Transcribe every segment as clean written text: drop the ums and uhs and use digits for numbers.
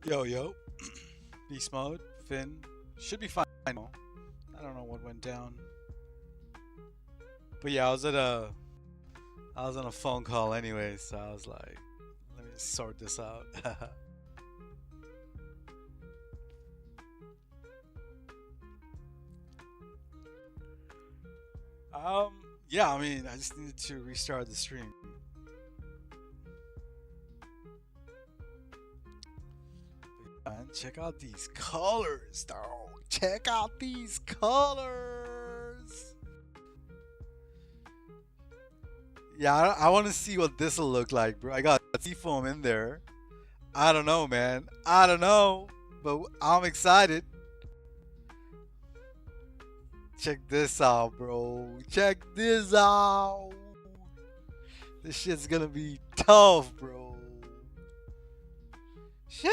Yo, yo. Beast mode. Finn. Should be fine now. I don't know what went down. But yeah, I was on a phone call anyway, so I was like, let me sort this out. um, yeah, I mean, I just needed to restart the stream. And check out these colors, dog. Check out these colors. Yeah, I want to see what this will look like, bro. I got seafoam in there. I don't know, man. I don't know, but I'm excited. Check this out, bro. Check this out. This shit's gonna be tough, bro. Sheesh.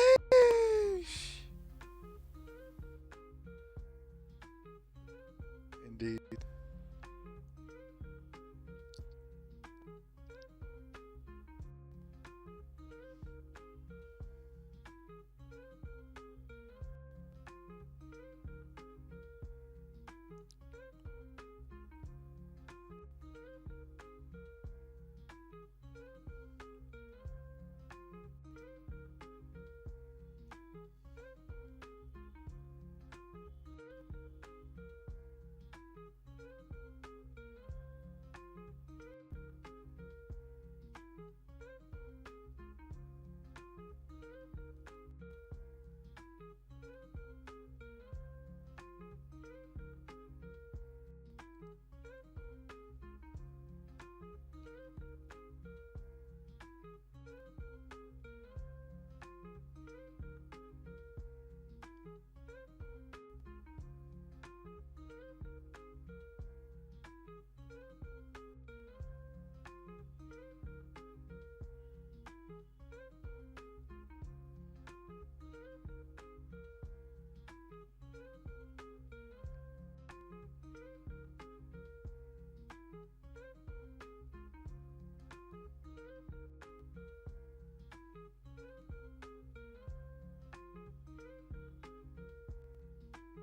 Indeed.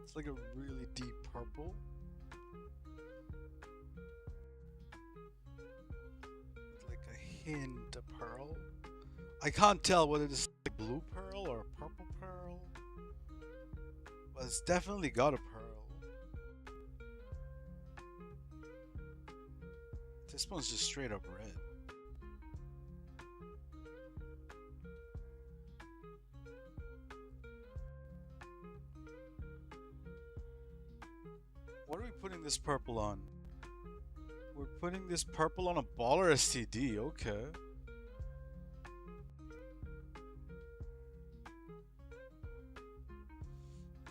It's like a really deep purple. With like a hint of pearl. I can't tell whether this is like blue pearl or purple pearl. But it's definitely got a pearl. This one's just straight up red. What are we putting this purple on? We're putting this purple on a baller STD, okay.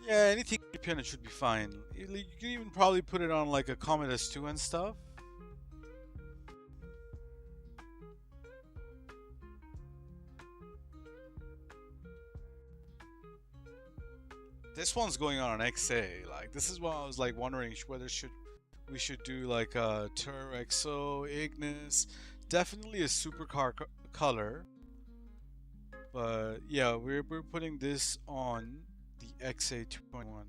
Yeah, anything European should be fine. You can even probably put it on like a Comet S2 and stuff. This one's going on an XA. Like this is what I was like wondering whether we should do like a Tur XO Ignis. Definitely a supercar color. But yeah, we're putting this on the XA 2.1.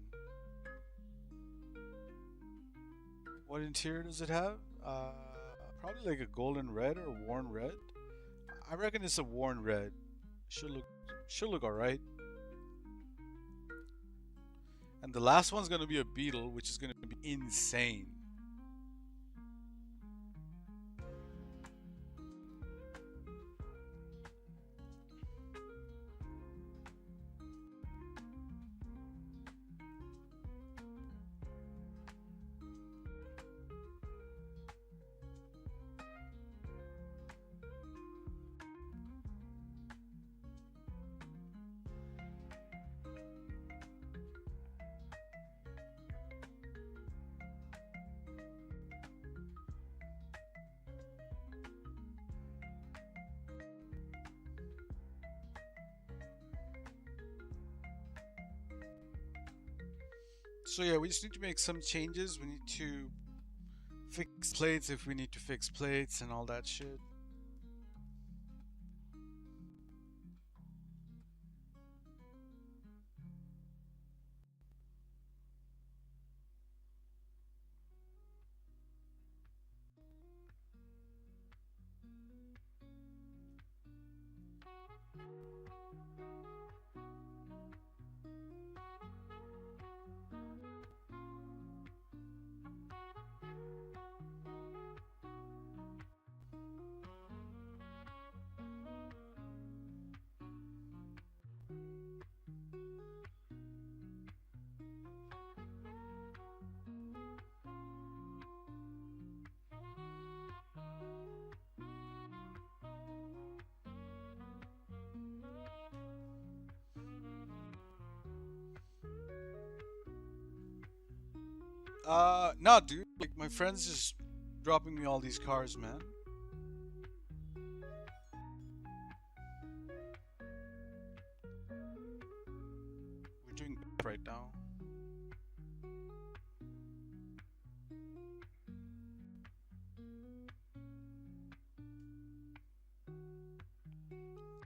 What interior does it have? Probably like a golden red or worn red. I reckon it's a worn red. Should look alright. And the last one's gonna be a beetle, which is gonna be insane. So yeah, we just need to make some changes. We need to fix plates if we need to fix plates and all that shit. Nah, dude. Like my friends just dropping me all these cars, man. We're doing right now.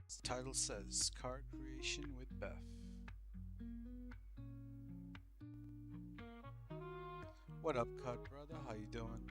The title says car creation with BEFF. What up, cut brother? How you doing?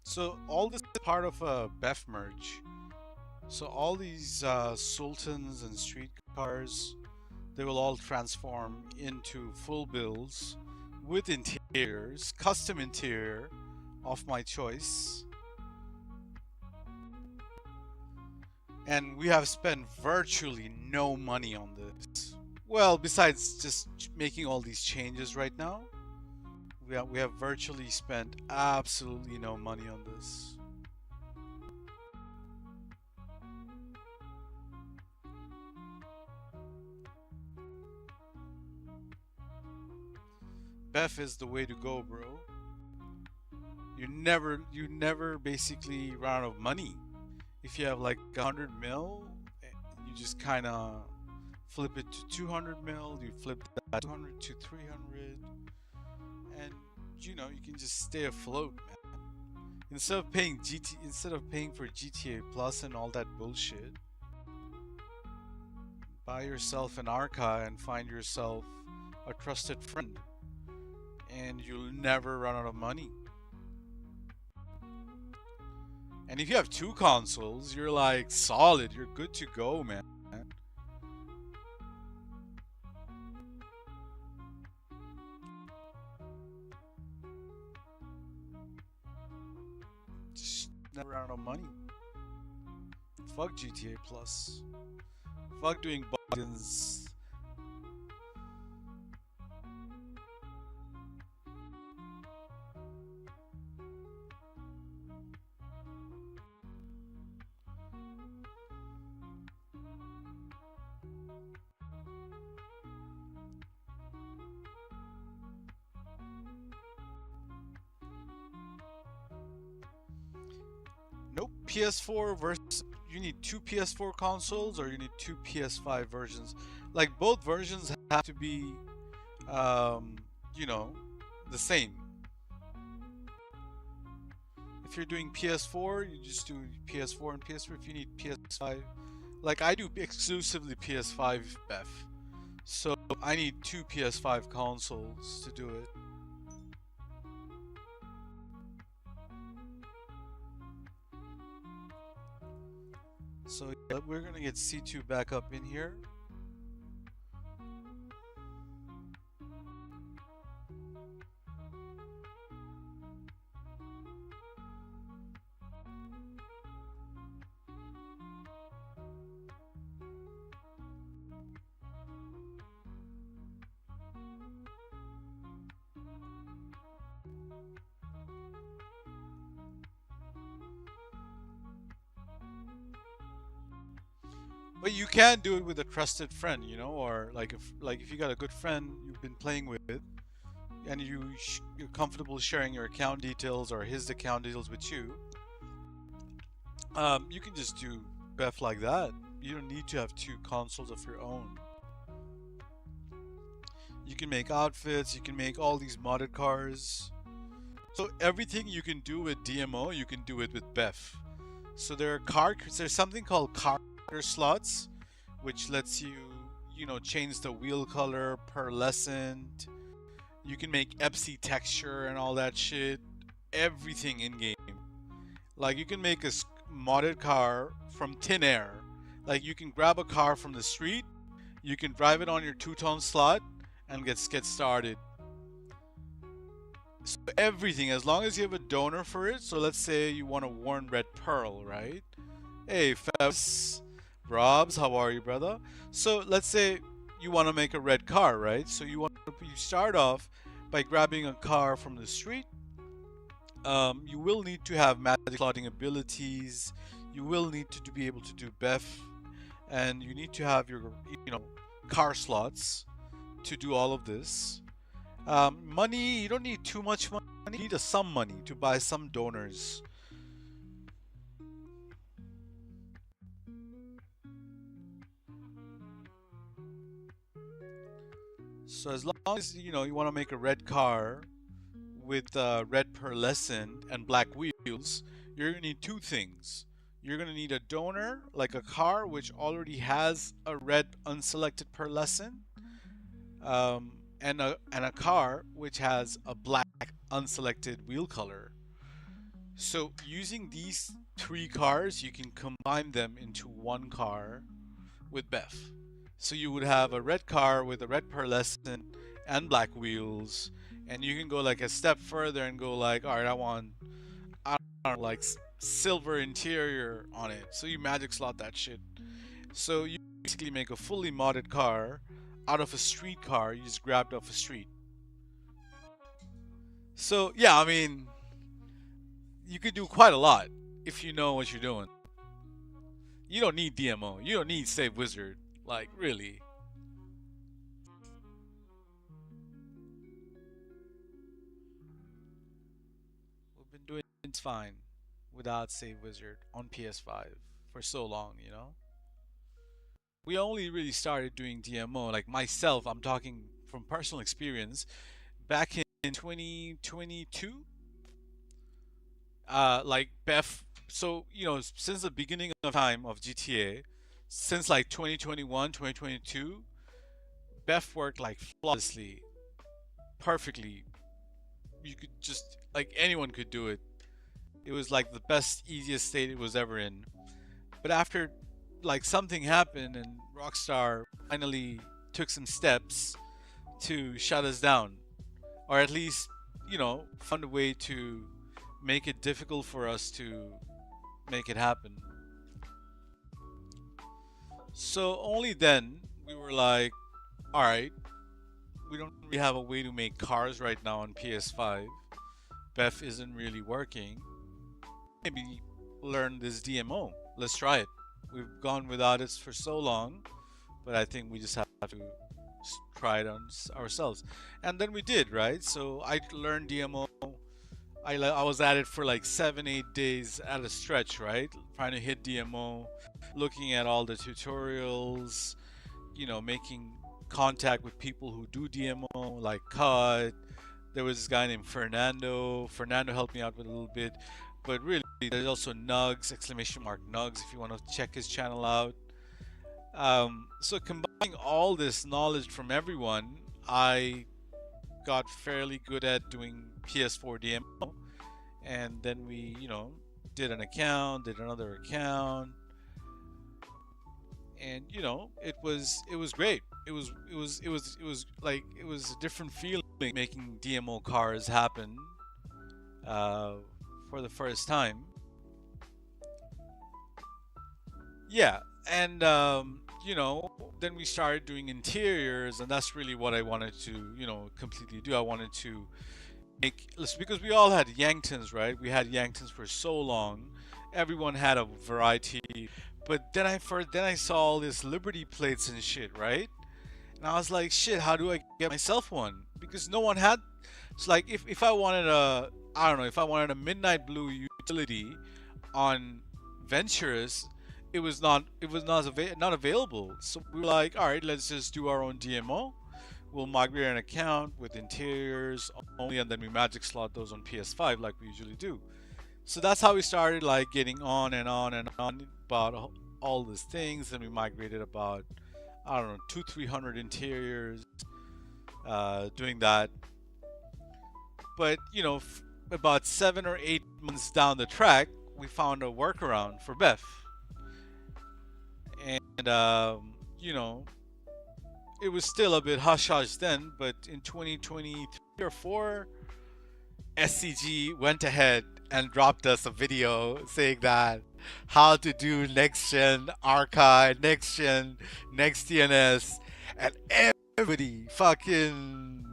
So all this is part of a BEFF merge. So all these sultans and street cars, they will all transform into full builds with interiors, custom interior of my choice. And we have spent virtually no money on this. Well, besides just making all these changes right now, we have virtually spent absolutely no money on this. BEFF is the way to go, bro. You never basically run out of money. If you have like 100 mil, you just kind of flip it to 200 mil. You flip that 200 to 300, and you can just stay afloat, man. Instead of paying for GTA Plus and all that bullshit, buy yourself an Arca and find yourself a trusted friend, and you'll never run out of money. And if you have two consoles, you're like solid. You're good to go, man. Just never run out of money. Fuck GTA Plus. Fuck doing buttons. Nope. PS4 versus you need two PS4 consoles or you need two PS5 versions. Like both versions have to be, um, you know, the same. If you're doing PS4, you just do PS4 and PS4. If you need PS5, like I do exclusively PS5 BEFF, so I need two PS5 consoles to do it. So yeah, we're gonna get C2 back up in here. But you can do it with a trusted friend, or like if you got a good friend you've been playing with, and you're comfortable sharing your account details or his account details with you. You can just do BEFF like that. You don't need to have two consoles of your own. You can make outfits. You can make all these modded cars. So everything you can do with DMO, you can do it with BEFF. So there's something called car slots, which lets you, change the wheel color per lesson. You can make EPC texture and all that shit. Everything in game. Like you can make a modded car from thin air. Like you can grab a car from the street, you can drive it on your two-tone slot, and get started. So everything, as long as you have a donor for it. So let's say you want a worn red pearl, right? Hey, Fabs, Robs, how are you, brother? So let's say you want to make a red car, right? So you start off by grabbing a car from the street. You will need to have magic slotting abilities. You will need to be able to do BEFF, and you need to have your car slots to do all of this. Money, you don't need too much money. You need some money to buy some donors. So as long as you want to make a red car with red pearlescent and black wheels, you're gonna need two things. You're gonna need a donor, like a car which already has a red unselected pearlescent, and a car which has a black unselected wheel color. So using these three cars, you can combine them into one car with BEFF. So you would have a red car with a red pearlescent and black wheels, and you can go like a step further and go like, all right, I don't know, like silver interior on it. So you magic slot that shit. So you basically make a fully modded car out of a street car you just grabbed off a street. So yeah, I mean, you could do quite a lot if you know what you're doing. You don't need DMO. You don't need Save Wizard. Like, really. We've been doing it fine without Save Wizard on PS5 for so long. We only really started doing DMO, like myself, I'm talking from personal experience, back in 2022. Like BEFF, so, since the beginning of time of GTA, since like 2021, 2022, BEFF worked like flawlessly, perfectly. You could just, like, anyone could do it. It was like the best, easiest state it was ever in. But after, like, something happened and Rockstar finally took some steps to shut us down, or at least, found a way to make it difficult for us to make it happen. So only then we were like, all right, we don't really have a way to make cars right now on PS5. BEFF isn't really working. Maybe learn this DMO. Let's try it. We've gone without it for so long, but I think we just have to try it on ourselves. And then we did, right? So I learned DMO. I was at it for like 7-8 days at a stretch, right? Trying to hit DMO, looking at all the tutorials, making contact with people who do DMO, like Cut. There was this guy named Fernando. Fernando helped me out with a little bit, but really, there's also Nugs, exclamation mark Nugs, if you want to check his channel out. So combining all this knowledge from everyone, I got fairly good at doing PS4 DMO, and then we, did an account, did another account, and it was great. It was a different feeling making DMO cars happen for the first time. Yeah, and then we started doing interiors, and that's really what I wanted to, completely do. I wanted to because we all had Yanktons, right? We had Yanktons for so long. Everyone had a variety, but then I saw all this Liberty plates and shit, right? And I was like, shit, how do I get myself one? Because no one had. It's like if I wanted I don't know, if I wanted a midnight blue utility on Venturous, it was not available. So we were like, all right, let's just do our own DMO. We'll migrate an account with interiors only, and then we magic slot those on PS5 like we usually do. So that's how we started, like, getting on and on and on about all these things. And we migrated about, I don't know, 200-300 interiors, doing that. But about 7 or 8 months down the track, we found a workaround for BEFF. And it was still a bit hush hush then, but in 2023 or 4, SCG went ahead and dropped us a video saying that how to do next gen archive, next gen, next DNS, and everybody fucking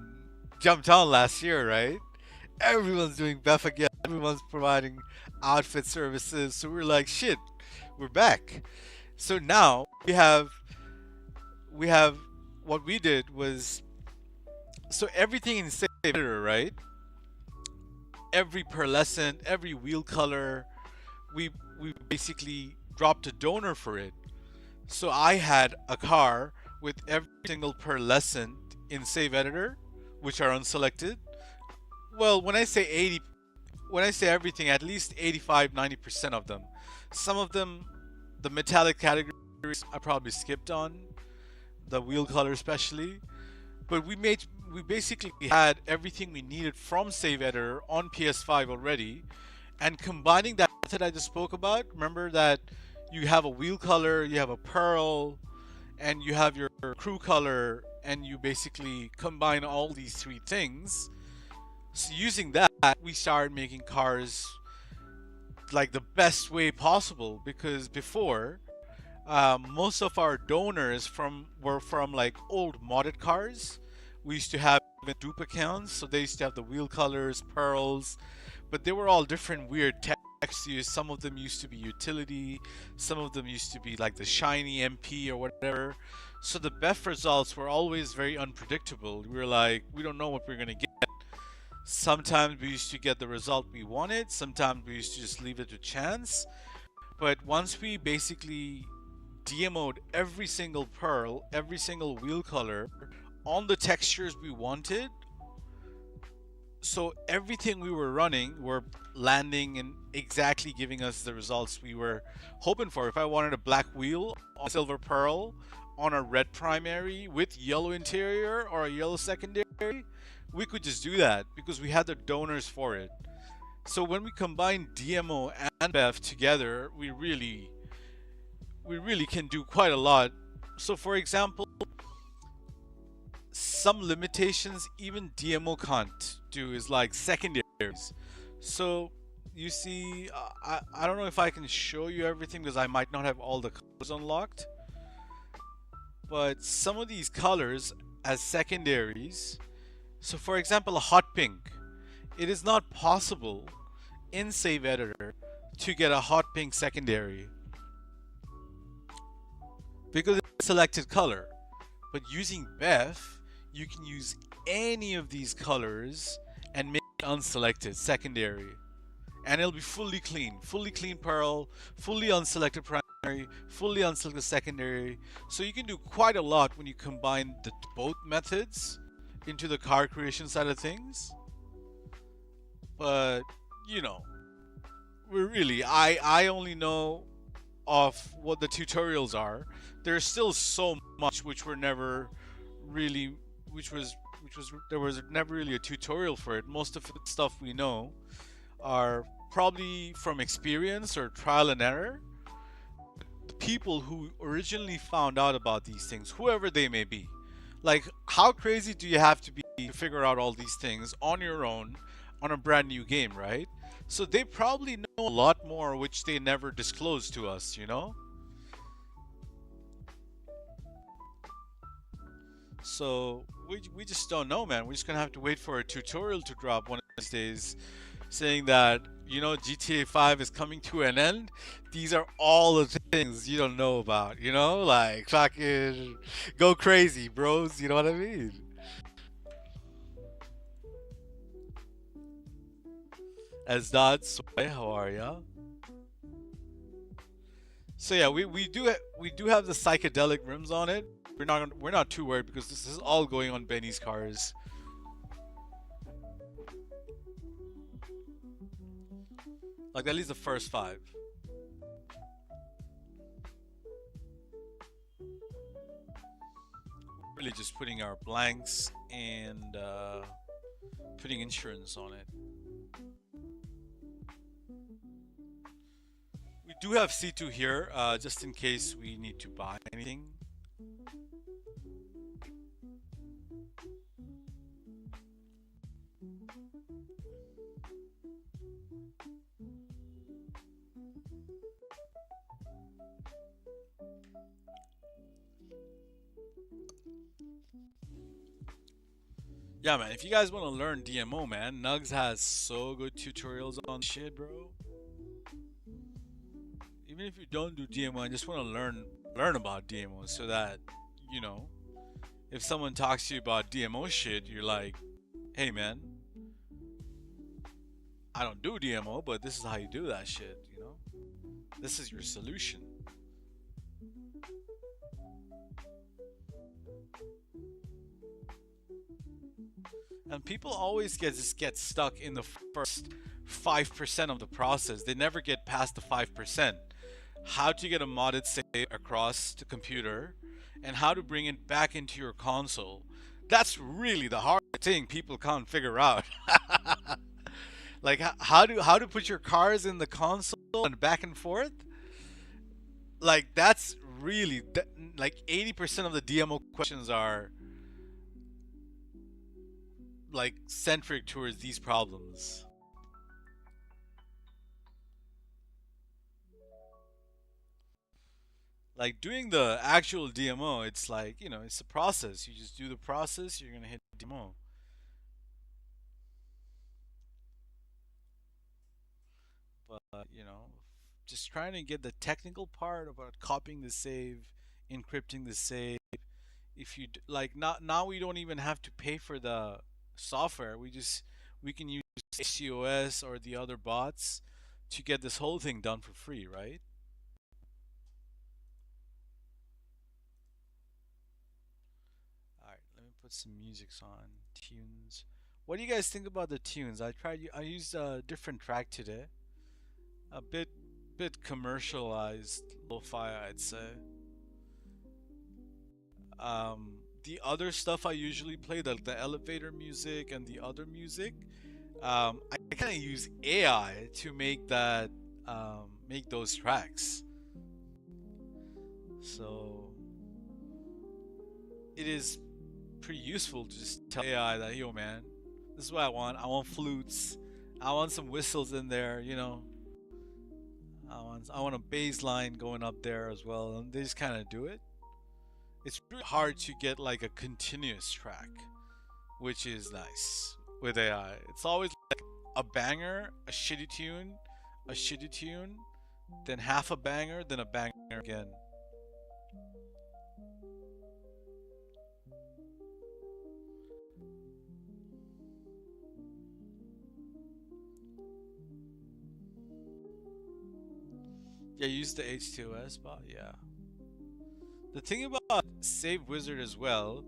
jumped on last year, right? Everyone's doing BEFF again. Everyone's providing outfit services. So we're like, shit, we're back. So now we have what we did was, so everything in Save Editor, right? Every pearlescent, every wheel color, we basically dropped a donor for it. So I had a car with every single pearlescent in Save Editor, which are unselected. Well, when I say everything, at least 85-90% of them. Some of them, the metallic categories, I probably skipped on, the wheel color especially. But we basically had everything we needed from Save Editor on PS5 already, and combining that method I just spoke about. Remember that you have a wheel color, you have a pearl, and you have your crew color, and you basically combine all these three things. So using that, we started making cars like the best way possible, because before most of our donors were from like old modded cars. We used to have dupe accounts, so they used to have the wheel colors, pearls, but they were all different weird textures. Some of them used to be utility, some of them used to be like the shiny MP or whatever. So the BEFF results were always very unpredictable. We were like, we don't know what we're gonna get. Sometimes we used to get the result we wanted, sometimes we used to just leave it to chance. But once we basically DMO'd every single pearl, every single wheel color on the textures we wanted, so everything we were running were landing and exactly giving us the results we were hoping for. If I wanted a black wheel on a silver pearl on a red primary with yellow interior or a yellow secondary, we could just do that because we had the donors for it. So when we combine DMO and BEFF together, we really can do quite a lot. So for example, some limitations even DMO can't do is like secondaries. So you see, I don't know if I can show you everything because I might not have all the colors unlocked, but some of these colors as secondaries. So for example, a hot pink, it is not possible in Save Editor to get a hot pink secondary because it's a selected color. But using BEFF, you can use any of these colors and make it unselected secondary, and it'll be fully clean pearl, fully unselected primary, fully unselected secondary. So you can do quite a lot when you combine both methods into the car creation side of things. But you know, I only know of what the tutorials are. There's still so much which were never really, there was never really a tutorial for it. Most of the stuff we know are probably from experience or trial and error. The people who originally found out about these things, whoever they may be, like how crazy do you have to be to figure out all these things on your own on a brand new game, right? So they probably know a lot more which they never disclosed to us, you know? So we just don't know, man. We're just gonna have to wait for a tutorial to drop one of these days saying that, you know, GTA 5 is coming to an end. These are all the things you don't know about, you know? Like, fucking go crazy, bros. You know what I mean? As Dot Sway, how are ya? So yeah, we do have the psychedelic rims on it. We're not too worried because this is all going on Benny's cars. Like at least the first 5. Really just putting our blanks and putting insurance on it. We do have C2 here, just in case we need to buy anything. Yeah, man. If you guys want to learn DMO, man, Nugs has so good tutorials on shit, bro. Even if you don't do DMO and just want to learn about DMO, so that you know, if someone talks to you about DMO shit, you're like, hey, man, I don't do DMO, but this is how you do that shit. You know, this is your solution. And people always get stuck in the first 5% of the process. They never get past the 5%. How to get a modded save across the computer and how to bring it back into your console. That's really the hard thing people can't figure out. Like how to put your cars in the console and back and forth? Like that's really like 80% of the DMO questions are like centric towards these problems. Like doing the actual DMO, it's like, it's a process. You just do the process, you're gonna hit DMO. But, just trying to get the technical part about copying the save, encrypting the save. If you like, not now, we don't even have to pay for the software. We can use HCOS or the other bots to get this whole thing done for free, right? All right, let me put some musics on tunes. What do you guys think about the tunes? I used a different track today. A bit commercialized lo-fi, I'd say. The other stuff I usually play, the elevator music and the other music, I kind of use AI to make those tracks. So it is pretty useful to just tell AI that, yo, man, this is what I want. I want flutes. I want some whistles in there. I want a bass line going up there as well, and they just kind of do it. It's really hard to get like a continuous track, which is nice with AI. It's always like a banger, a shitty tune, then half a banger, then a banger again. Yeah, use the H2S bot. Yeah. The thing about Save Wizard as well,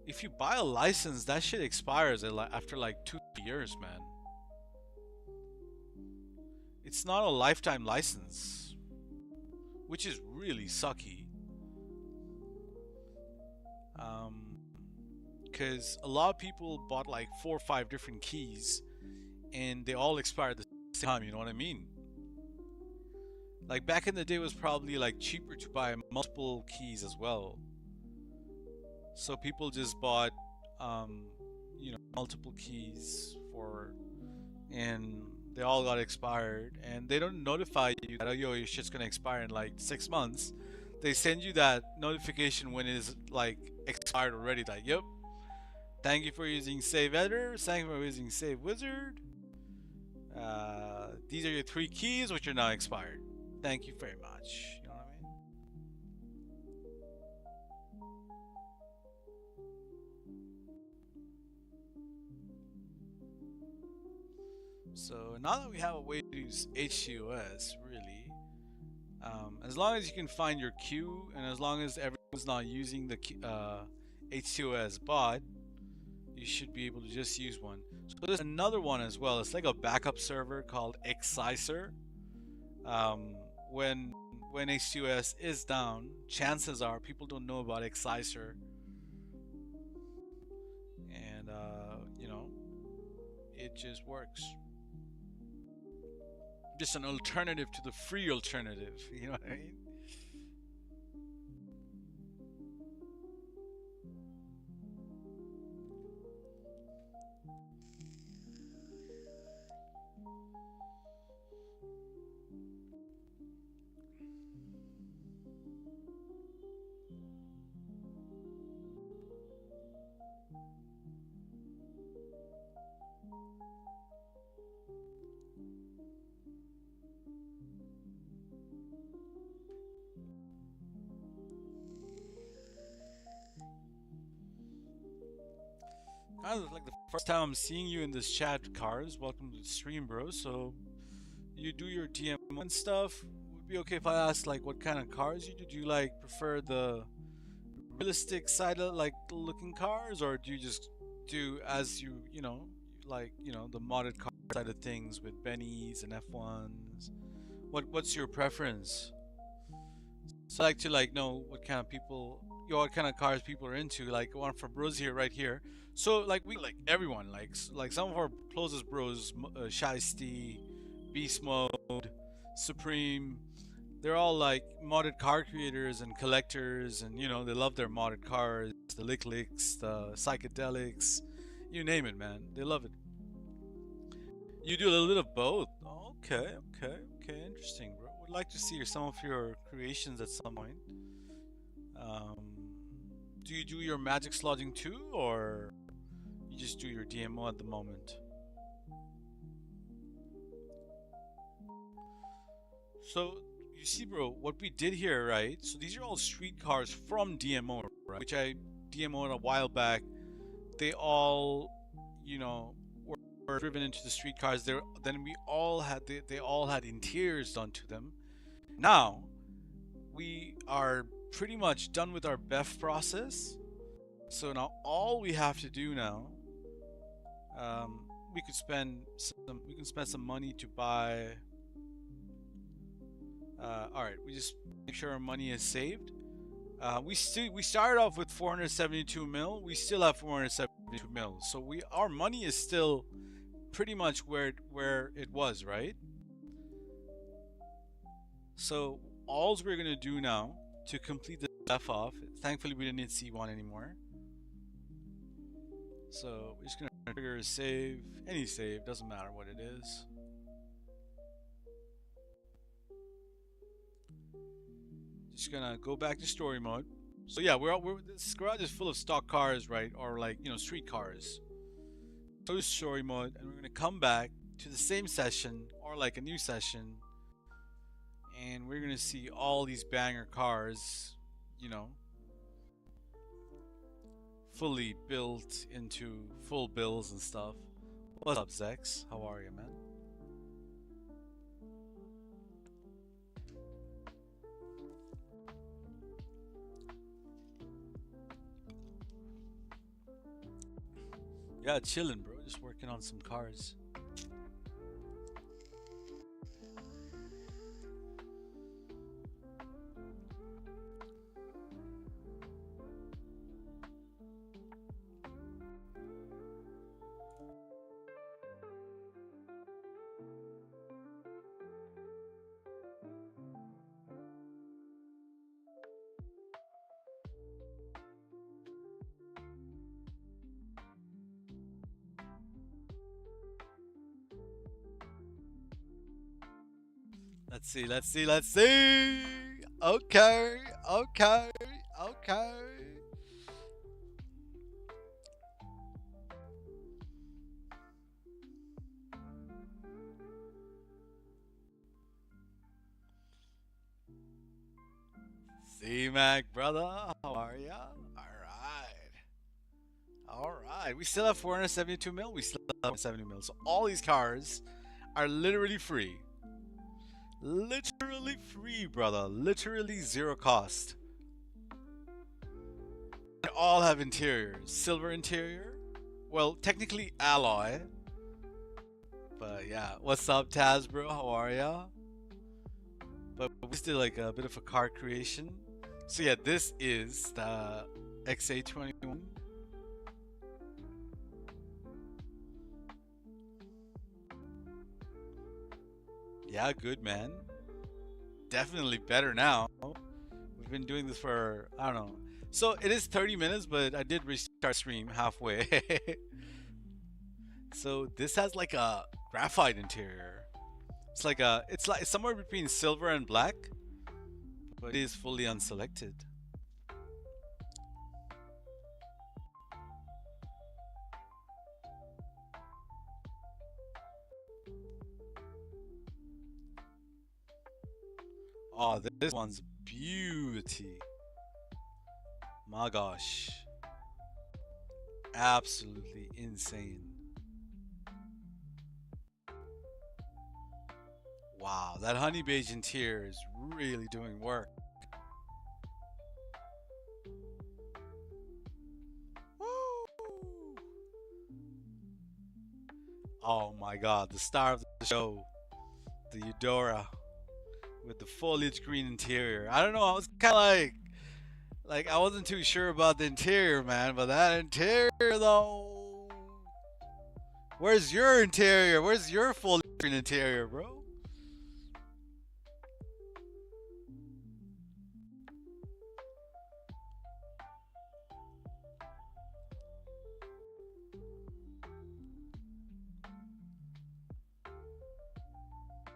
if you buy a license, that shit expires after like 2 years, man. It's not a lifetime license, which is really sucky. Because a lot of people bought like 4 or 5 different keys, and they all expired at the same time. You know what I mean? Like back in the day, it was probably like cheaper to buy multiple keys as well. So people just bought, multiple keys and they all got expired, and they don't notify you that, oh, yo, your shit's gonna expire in like 6 months. They send you that notification when it is like expired already. Like, yep, thank you for using Save Editor. Thank you for using Save Wizard. These are your 3 keys, which are now expired. Thank you very much. You know what I mean? So now that we have a way to use HCOS, really, as long as you can find your queue and as long as everyone's not using the HCOS bot, you should be able to just use one. So there's another one as well. It's like a backup server called Exciser. Um, when when HCOS is down, chances are people don't know about Exciser, and it just works. Just an alternative to the free alternative. You know what I mean? Like the first time I'm seeing you in this chat, Cars. Welcome to the stream, bro. So you do your DM and stuff. Would it be okay if I ask like what kind of cars you do? Do you like prefer the realistic side of like looking cars, or do you just do as you know like the modded car side of things with Bennies and F1s? What's your preference? So I like to like know what kind of people, what kind of cars people are into. Like one from bros here, right here. So like we like everyone, like some of our closest bros, Shiesty, Beast Mode, Supreme. They're all like modded car creators and collectors, and they love their modded cars, the lick licks, the psychedelics, you name it, man. They love it. You do a little bit of both. Okay, okay, okay. Interesting, bro. Would like to see some of your creations at some point. Um, do you do your magic slotting too, or you just do your DMO at the moment? So you see, bro, what we did here, right? So these are all street cars from DMO, right? Which I DMO'd a while back. They all, were driven into the street cars. Then we all had they all had interiors done to them. Now we are pretty much done with our BEFF process. So now all we have to do now, we can spend some money to buy. All right, we just make sure our money is saved. We started off with 472 mil. We still have 472 mil. So our money is still pretty much where it was, right? So all we're gonna do now to complete the stuff off. Thankfully, we didn't need C1 anymore. So we're just gonna trigger a save, any save, doesn't matter what it is. Just gonna go back to story mode. So yeah, this garage is full of stock cars, right? Or like street cars. So story mode, and we're gonna come back to the same session or like a new session, and we're gonna see all these banger cars, fully built into full bills and stuff. What's up, Zex? How are you, man? Yeah, chilling, bro. Just working on some cars. Let's see, let's see, let's see. Okay, okay, okay. C-Mac, brother, how are ya? Alright, we still have 472 mil, we still have 70 mil. So all these cars are literally free. Literally free, brother. Literally zero cost. They all have interiors. Silver interior. Well, technically alloy. But yeah, what's up, Taz, bro? How are ya? But we just did like a bit of a car creation. So yeah, this is the XA21. Yeah, good, man. Definitely better now. We've been doing this for, I don't know. So it is 30 minutes, but I did restart stream halfway. So this has like a graphite interior. It's like somewhere between silver and black, but it is fully unselected. Oh, this one's beauty. My gosh. Absolutely insane. Wow, that honey beige interior is really doing work. Woo! Oh my god, the star of the show, the Eudora with the foliage green interior. I don't know, I was kind of like I wasn't too sure about the interior, man, but that interior though. Where's your interior? Where's your foliage green interior, bro?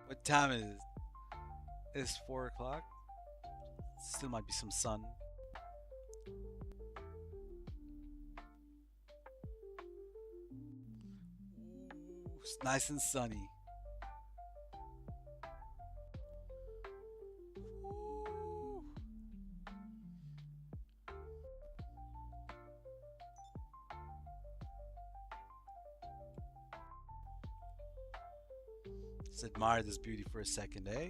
What time is it? It's 4 o'clock. Still might be some sun. Ooh, it's nice and sunny. Ooh. Let's admire this beauty for a second, eh?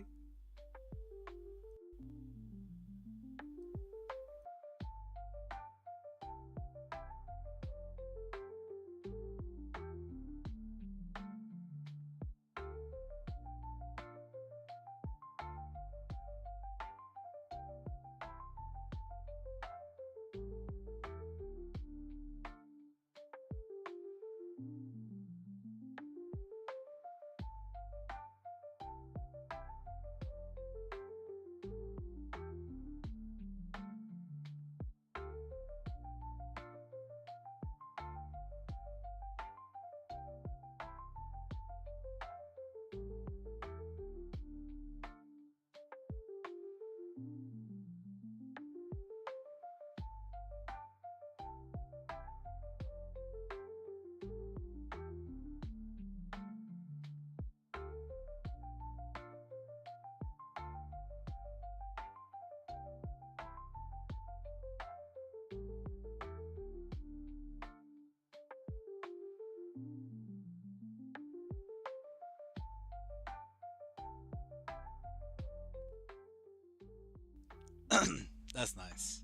That's nice.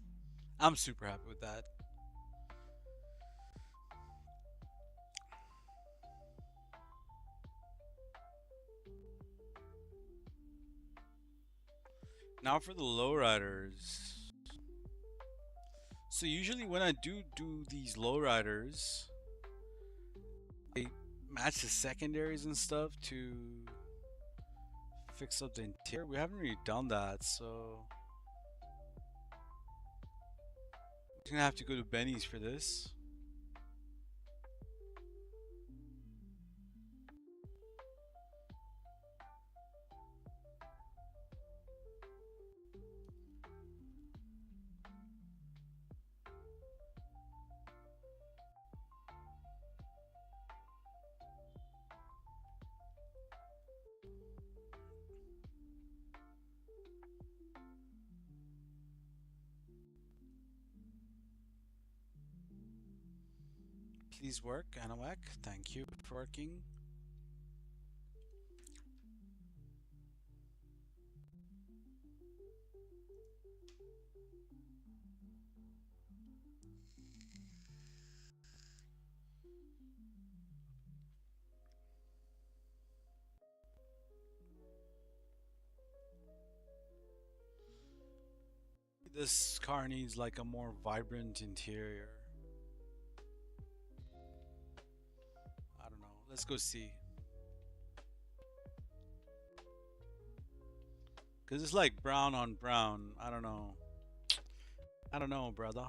I'm super happy with that. Now for the lowriders. So usually when I do these lowriders, I match the secondaries and stuff to fix up the interior. We haven't really done that, so we're gonna have to go to Benny's for this. Please work, Anawak. Thank you for working. This car needs like a more vibrant interior. I don't know. Let's go see. Cause it's like brown on brown. I don't know. I don't know, brother.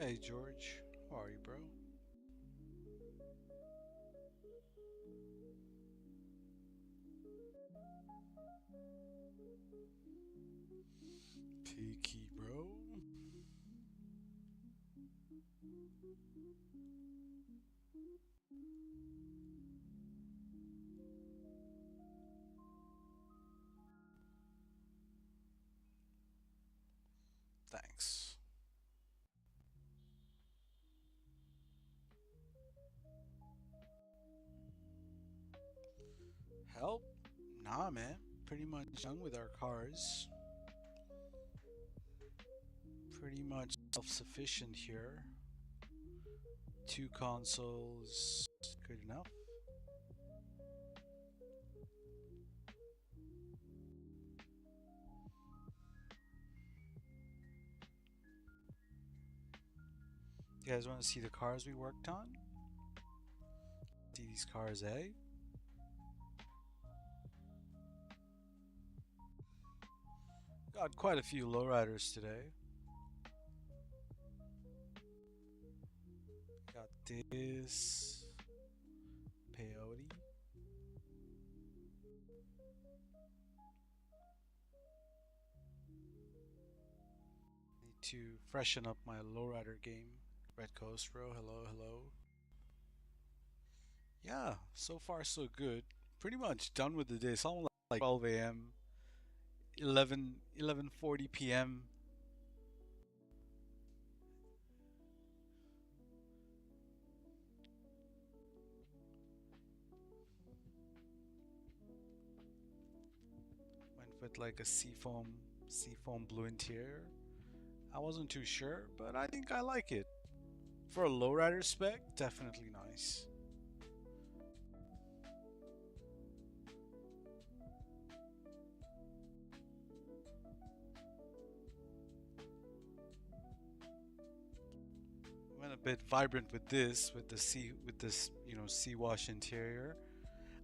Hey George, how are you, bro? Peaky, bro. Thanks. Help? Nah, man. Pretty much done with our cars. Pretty much self-sufficient here. Two consoles, good enough. You guys want to see the cars we worked on? See these cars, eh? Got quite a few lowriders today. Got this peyote. Need to freshen up my lowrider game. Red Coast Row, hello, hello. Yeah, so far so good. Pretty much done with the day. It's almost like 12 a.m. 11:40 p.m. Went with like a seafoam blue interior. I wasn't too sure, but I think I like it. For a lowrider spec, definitely nice. Went a bit vibrant with this, with this, sea wash interior.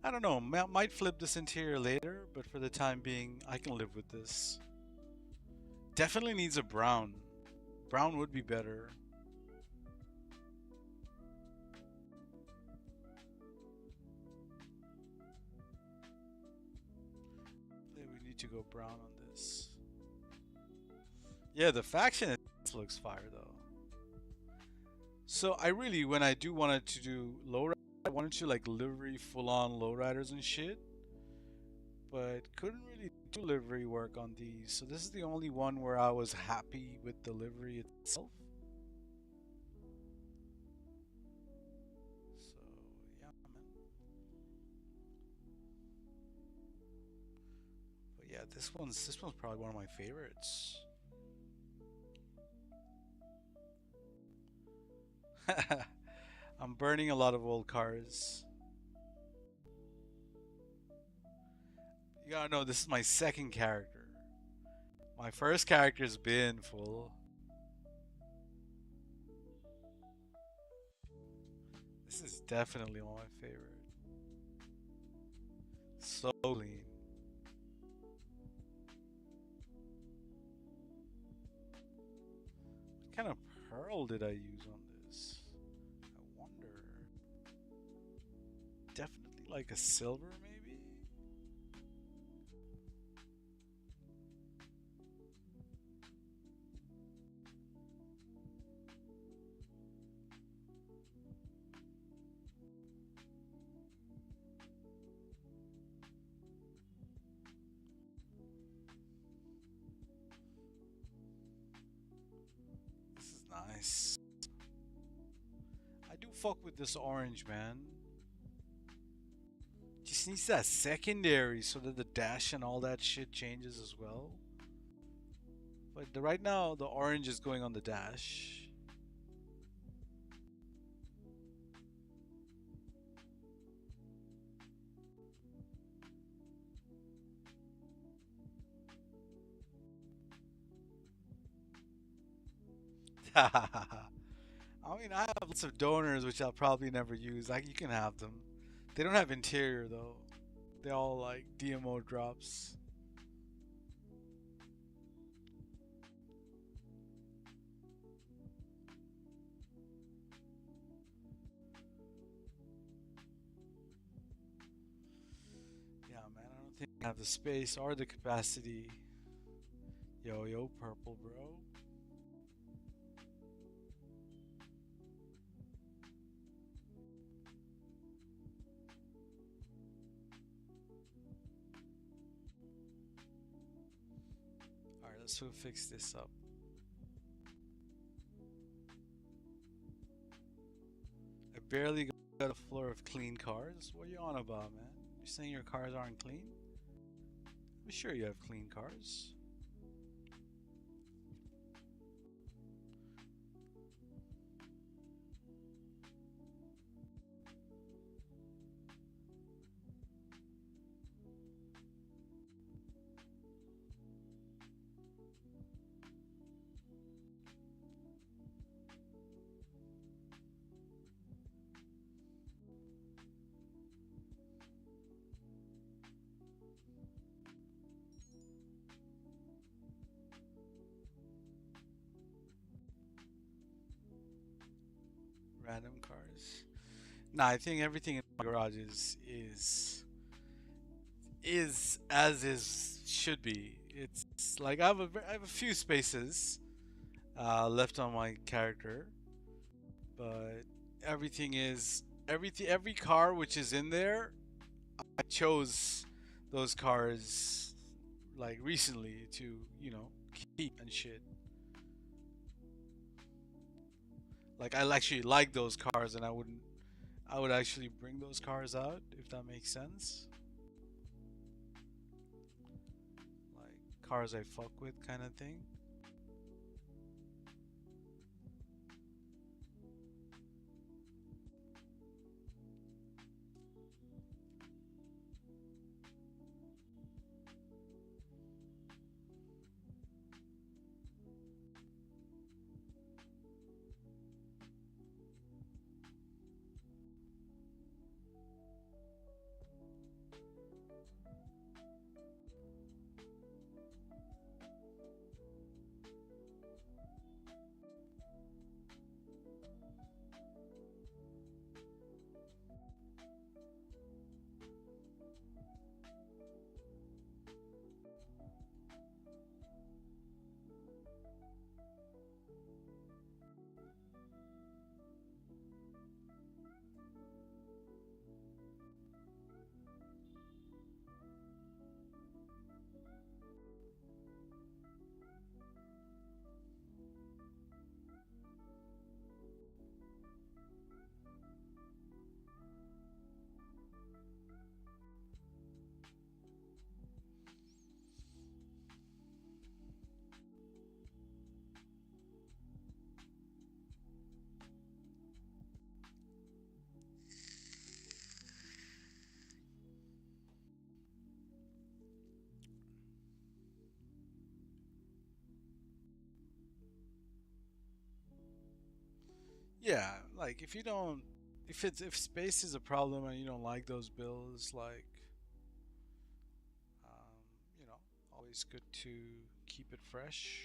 I don't know, might flip this interior later, but for the time being, I can live with this. Definitely needs a brown. Brown would be better. We need to go brown on this. Yeah, the faction looks fire though. So I really, when I do wanted to do lowrider, I wanted to like livery full-on lowriders and shit, but couldn't really do livery work on these. So this is the only one where I was happy with the livery itself. So yeah, man. But yeah, this one's probably one of my favorites. I'm burning a lot of old cars. You gotta know, this is my second character. My first character's been full. This is definitely one of my favorite. So lean. What kind of pearl did I use on this? I wonder. Definitely like a silver, maybe? This is nice. I do fuck with this orange, man. Just needs that secondary so that the dash and all that shit changes as well. But right now, the orange is going on the dash. I mean, I have lots of donors which I'll probably never use. Like, you can have them. They don't have interior though. They're all like DMO drops. think I have the space or the capacity. Yo, purple, bro. Alright, let's go fix this up. I barely got a floor of clean cars. What are you on about, man? You're saying your cars aren't clean? I'm sure you have clean cars. Random cars. Nah, I think everything in my garage is as is should be. It's like I have a few spaces left on my character, but every car which is in there, I chose those cars like recently to keep and shit. Like I actually like those cars, and I would actually bring those cars out if that makes sense. Like cars I fuck with kind of thing. Yeah, like if space is a problem and you don't like those bills, like um, you know, always good to keep it fresh.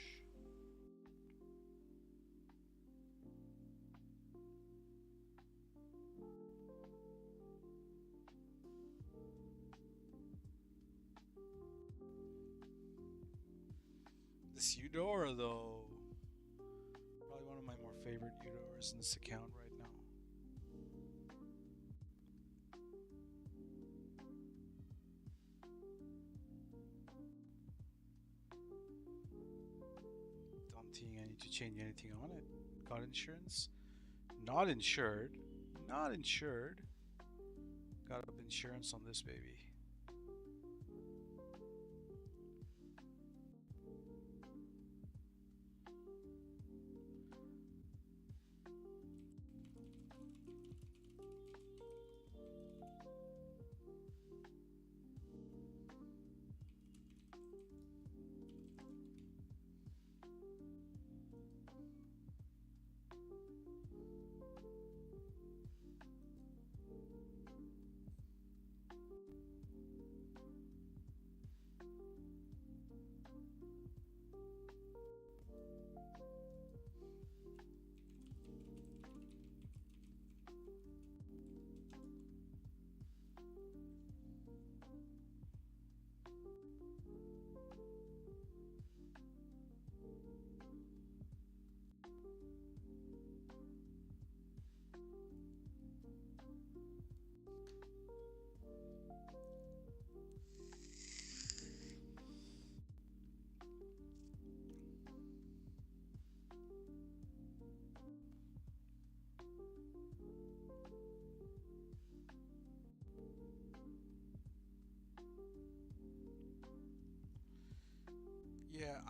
This Eudora though, probably one of my more favorite Eudoras in this account right now. Don't think I need to change anything on it. Got insurance? Not insured. Not insured. Got up insurance on this baby.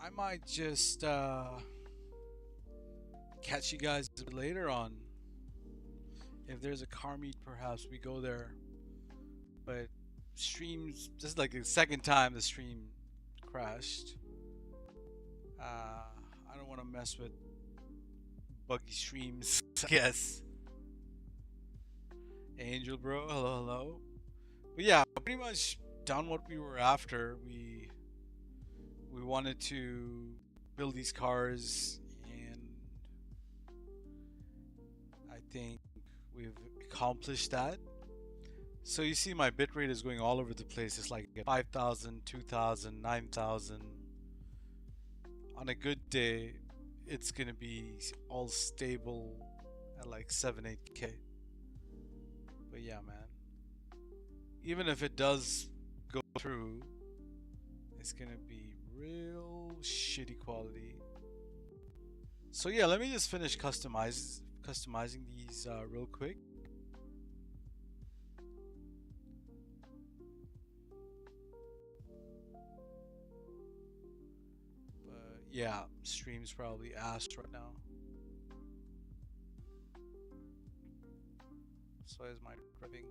I might just catch you guys a bit later on. If there's a car meet, perhaps we go there. But streams, this is like the second time the stream crashed. I don't want to mess with buggy streams, I guess. Angel bro, hello, hello. But yeah, pretty much done what we were after. We wanted to build these cars, and I think we've accomplished that. So you see my bitrate is going all over the place. It's like 5,000, 2,000, 9,000. On a good day, it's gonna be all stable at like 7, 8K. But yeah, man. Even if it does go through, it's gonna be real shitty quality. So yeah, let me just finish customizing these real quick. But yeah, stream's probably ass right now. So is my driving.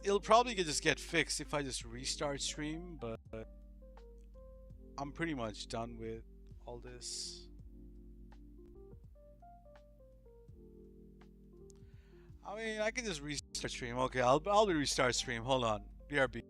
It'll probably just get fixed if I just restart stream, but I'm pretty much done with all this. I mean, I can just restart stream. Okay, I'll restart stream. Hold on. BRB.